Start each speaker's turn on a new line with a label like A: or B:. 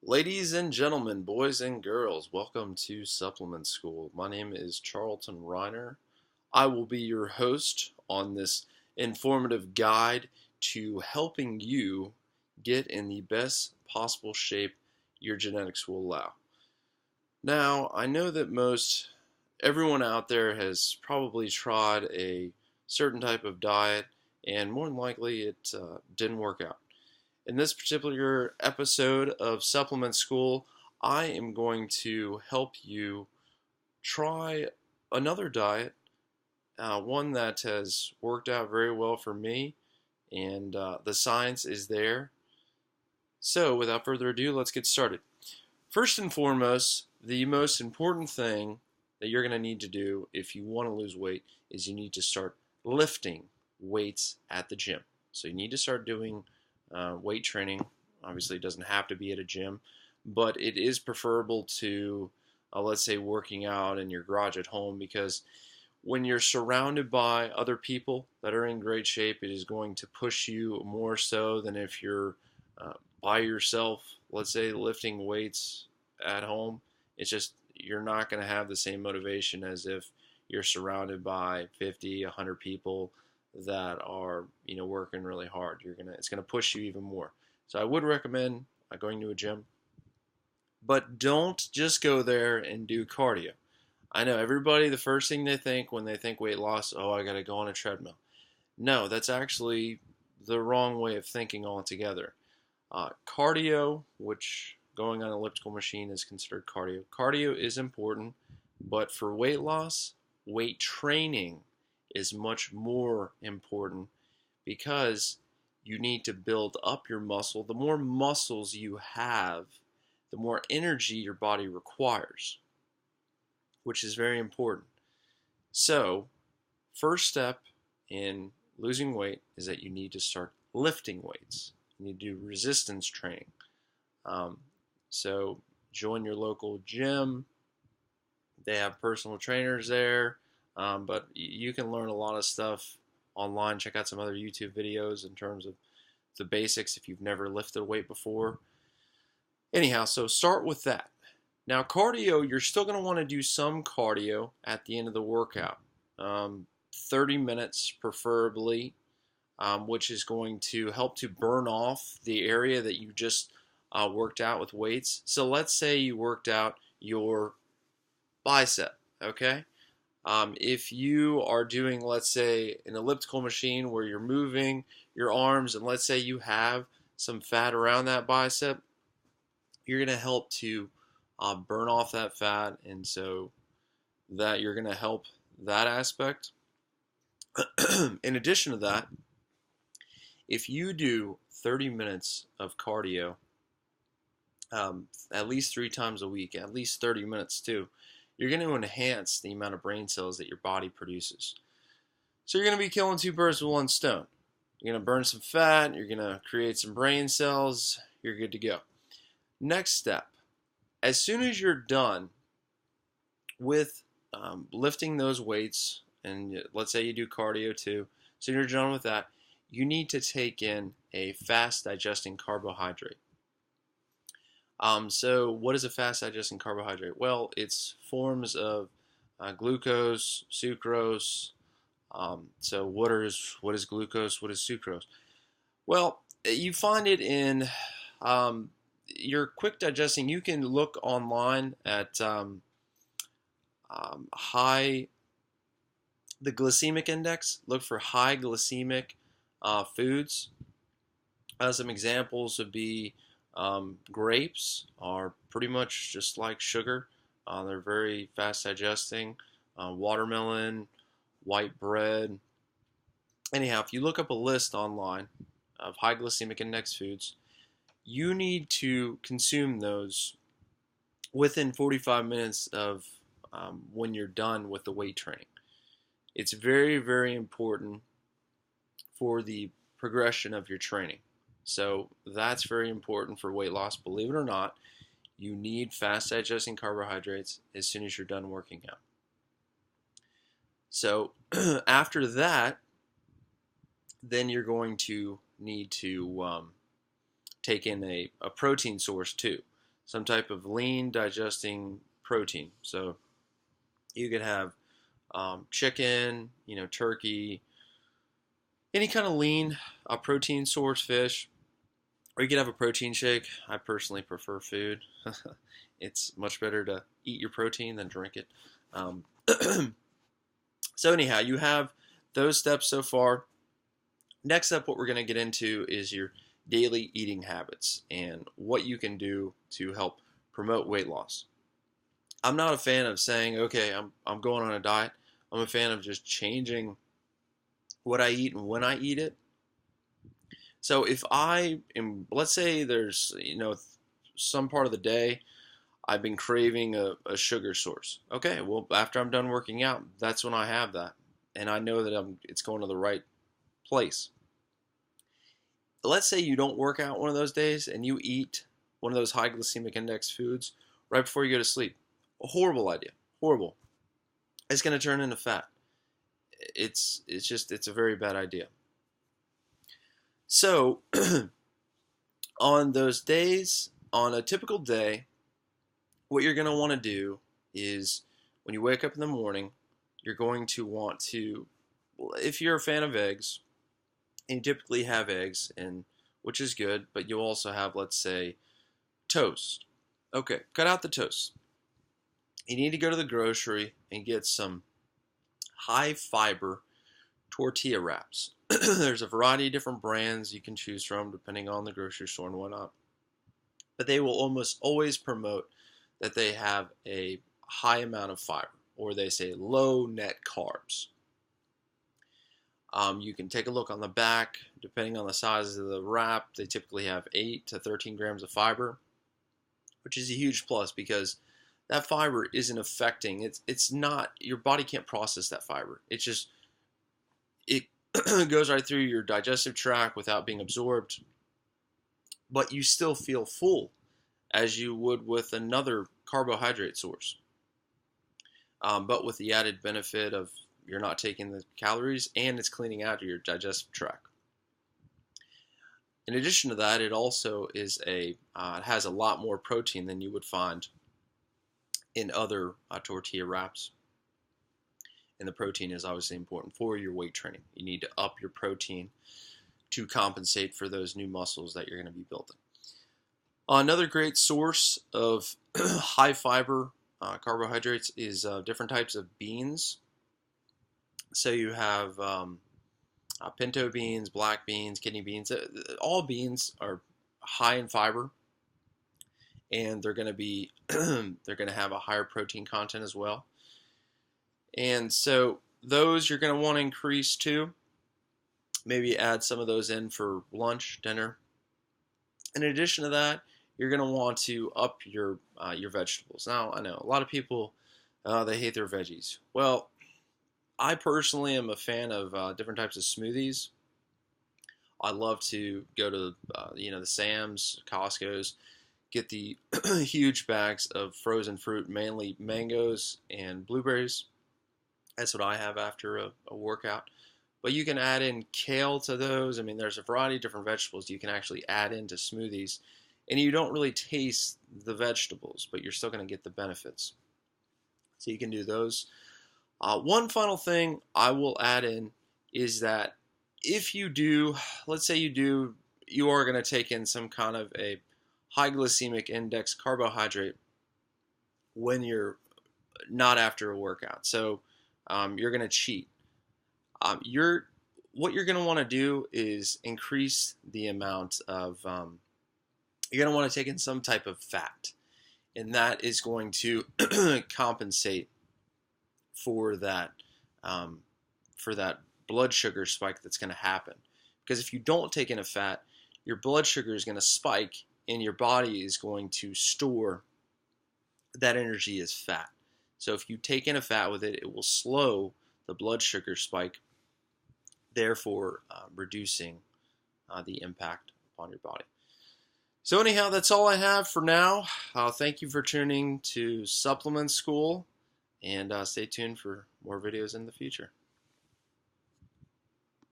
A: Ladies and gentlemen, boys and girls, welcome to Supplement School. My name is Charlton Reiner. I will be your host on this informative guide to helping you get in the best possible shape your genetics will allow. Now, I know that everyone out there has probably tried a certain type of diet, and more than likely it didn't work out. In this particular episode of Supplement School, I am going to help you try another diet, one that has worked out very well for me, and the science is there. So, without further ado, let's get started. First and foremost, the most important thing that you're going to need to do if you want to lose weight is you need to start lifting weights at the gym. So, you need to start doing weight training. Obviously, it doesn't have to be at a gym, but it is preferable to, let's say, working out in your garage at home, because when you're surrounded by other people that are in great shape, it is going to push you more so than if you're by yourself, let's say, lifting weights at home. It's just you're not going to have the same motivation as if you're surrounded by 50, 100 people that are working really hard. It's gonna push you even more. So I would recommend going to a gym, but don't just go there and do cardio. I know everybody, the first thing they think when they think weight loss, oh, I gotta go on a treadmill. No, that's actually the wrong way of thinking altogether. Cardio, which going on an elliptical machine is considered cardio. Cardio is important, but for weight loss, weight training is much more important, because you need to build up your muscle. The more muscles you have, the more energy your body requires, which is very important. So, first step in losing weight is that you need to start lifting weights. You need to do resistance training. So, join your local gym. They have personal trainers there. But you can learn a lot of stuff online. Check out some other YouTube videos in terms of the basics if you've never lifted a weight before. Anyhow, so start with that. Now, cardio, you're still going to want to do some cardio at the end of the workout. 30 minutes preferably, which is going to help to burn off the area that you just worked out with weights. So let's say you worked out your bicep, okay? If you are doing, let's say, an elliptical machine where you're moving your arms, and let's say you have some fat around that bicep, you're going to help to burn off that fat, and so that you're going to help that aspect. In addition to that, if you do 30 minutes of cardio at least 3 times a week, at least 30 minutes too, you're going to enhance the amount of brain cells that your body produces. So you're going to be killing 2 birds with 1 stone. You're going to burn some fat, you're going to create some brain cells, you're good to go. Next step, as soon as you're done with lifting those weights, and let's say you do cardio too, so you're done with that, you need to take in a fast digesting carbohydrate. So what is a fast digesting carbohydrate? Well, it's forms of glucose, sucrose. So what is glucose? What is sucrose? Well, you find it in your quick digesting. You can look online at the glycemic index. Look for high glycemic foods. Some examples would be grapes are pretty much just like sugar. They're very fast digesting. Watermelon, white bread. Anyhow, if you look up a list online of high glycemic index foods, you need to consume those within 45 minutes of when you're done with the weight training. It's very, very important for the progression of your training. So that's very important for weight loss. Believe it or not, you need fast digesting carbohydrates as soon as you're done working out. So after that, then you're going to need to take in a protein source too. some type of lean digesting protein. So you could have chicken, turkey, any kind of lean protein source, fish, or you could have a protein shake. I personally prefer food. It's much better to eat your protein than drink it. Um, so anyhow, you have those steps so far. Next up, what we're going to get into is your daily eating habits and what you can do to help promote weight loss. I'm not a fan of saying, okay, I'm going on a diet. I'm a fan of just changing what I eat and when I eat it. So if I am, let's say there's, some part of the day I've been craving a sugar source. Okay, well, after I'm done working out, that's when I have that. And I know that it's going to the right place. Let's say you don't work out one of those days and you eat one of those high glycemic index foods right before you go to sleep. A horrible idea. Horrible. It's going to turn into fat. It's a very bad idea. So, on those days, on a typical day, what you're going to want to do is when you wake up in the morning, you're going to want to, if you're a fan of eggs, and you typically have eggs, which is good, but you'll also have, let's say, toast. Okay, cut out the toast. You need to go to the grocery and get some high fiber tortilla wraps. There's a variety of different brands you can choose from depending on the grocery store and whatnot. But they will almost always promote that they have a high amount of fiber, or they say low net carbs. You can take a look on the back. Depending on the size of the wrap, they typically have 8 to 13 grams of fiber, which is a huge plus because that fiber isn't affecting, it's not, your body can't process that fiber. It goes right through your digestive tract without being absorbed, but you still feel full as you would with another carbohydrate source. But with the added benefit of you're not taking the calories and it's cleaning out your digestive tract. In addition to that, it also is it has a lot more protein than you would find in other tortilla wraps. And the protein is obviously important for your weight training. You need to up your protein to compensate for those new muscles that you're going to be building. Another great source of high fiber carbohydrates is different types of beans. So you have pinto beans, black beans, kidney beans. All beans are high in fiber, and they're going to be they're going to have a higher protein content as well. And so those you're going to want to increase too. Maybe add some of those in for lunch, dinner. In addition to that, you're going to want to up your vegetables. Now, I know a lot of people they hate their veggies. Well, I personally am a fan of different types of smoothies. I love to go to the Sam's, Costco's, get the huge bags of frozen fruit, mainly mangoes and blueberries. That's what I have after a workout. But you can add in kale to those. I mean, there's a variety of different vegetables you can actually add into smoothies. And you don't really taste the vegetables, but you're still going to get the benefits. So you can do those. One final thing I will add in is that if you do, let's say you are going to take in some kind of a high glycemic index carbohydrate when you're not after a workout. So you're going to cheat. What you're going to want to do is increase the amount of, you're going to want to take in some type of fat. And that is going to compensate for that blood sugar spike that's going to happen. Because if you don't take in a fat, your blood sugar is going to spike and your body is going to store that energy as fat. So if you take in a fat with it, it will slow the blood sugar spike, therefore reducing the impact upon your body. So anyhow, that's all I have for now. Thank you for tuning to Supplement School, and stay tuned for more videos in the future.